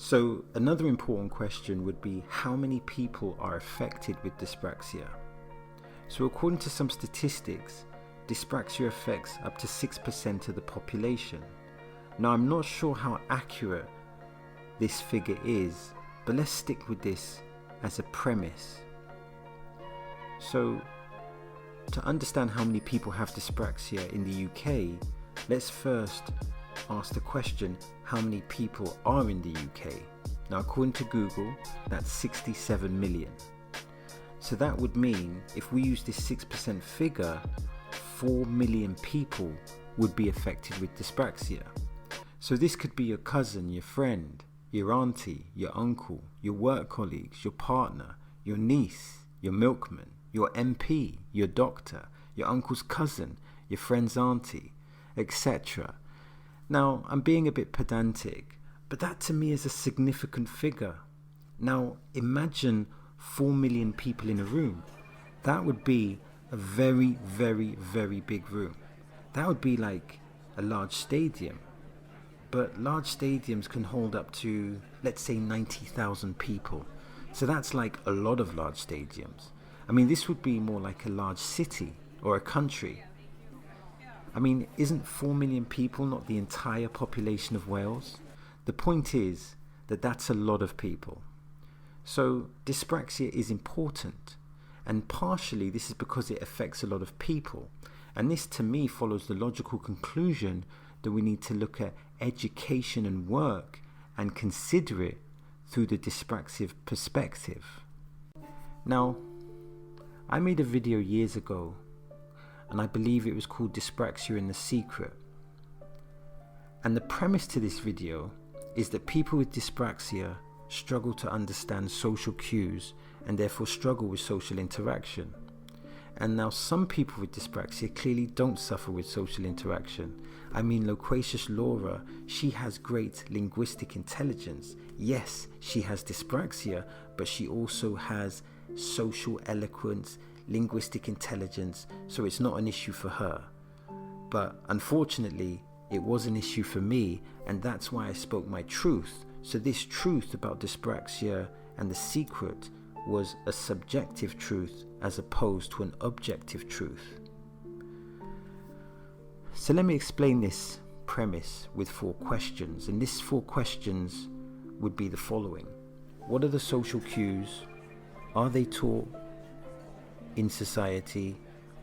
So another important question would be, how many people are affected with dyspraxia? So according to some statistics, dyspraxia affects up to 6% of the population. Now I'm not sure how accurate this figure is, but let's stick with this as a premise. So to understand how many people have dyspraxia in the UK, let's first ask the question, how many people are in the UK? Now according to Google, that's 67 million. So that would mean if we use this 6% figure, 4 million people would be affected with dyspraxia. So this could be your cousin, your friend, your auntie, your uncle, your work colleagues, your partner, your niece, your milkman, your MP, your doctor, your uncle's cousin, your friend's auntie, etc. Now, I'm being a bit pedantic, but that to me is a significant figure. Now, imagine 4 million people in a room. That would be a very, very, very big room. That would be like a large stadium. But large stadiums can hold up to, let's say, 90,000 people. So that's like a lot of large stadiums. I mean, this would be more like a large city or a country. I mean, isn't 4 million people not the entire population of Wales? The point is that that's a lot of people. So dyspraxia is important, and partially this is because it affects a lot of people. And this to me follows the logical conclusion that we need to look at education and work and consider it through the dyspraxia perspective. Now, I made a video years ago, and I believe it was called Dyspraxia in the Secret. And the premise to this video is that people with dyspraxia struggle to understand social cues and therefore struggle with social interaction. And now some people with dyspraxia clearly don't suffer with social interaction. I mean, loquacious Laura, she has great linguistic intelligence. Yes, she has dyspraxia, but she also has social eloquence, linguistic intelligence, so it's not an issue for her. But unfortunately, it was an issue for me, and that's why I spoke my truth. So this truth about dyspraxia and the secret was a subjective truth as opposed to an objective truth. So let me explain this premise with 4 questions, and these 4 questions would be the following. What are the social cues? Are they taught in society?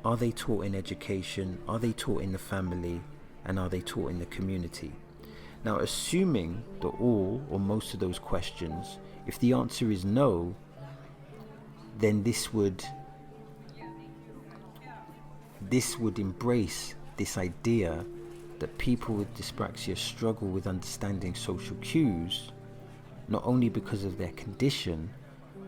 Are they taught in education? Are they taught in the family? And are they taught in the community? Now, assuming that all or most of those questions, if the answer is no, then this would embrace this idea that people with dyspraxia struggle with understanding social cues, not only because of their condition,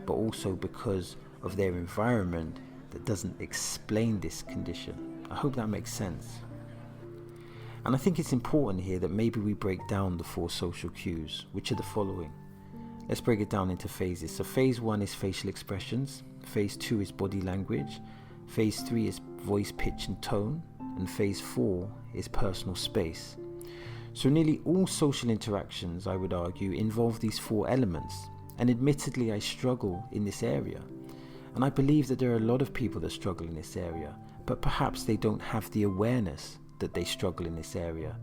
but also because of their environment that doesn't explain this condition. I hope that makes sense. And I think it's important here that maybe we break down the 4 social cues, which are the following. Let's break it down into phases. So phase 1 is facial expressions, phase 2 is body language, phase 3 is voice pitch and tone, and phase 4 is personal space. So nearly all social interactions, I would argue, involve these 4 elements, and admittedly I struggle in this area. And I believe that there are a lot of people that struggle in this area, but perhaps they don't have the awareness that they struggle in this area.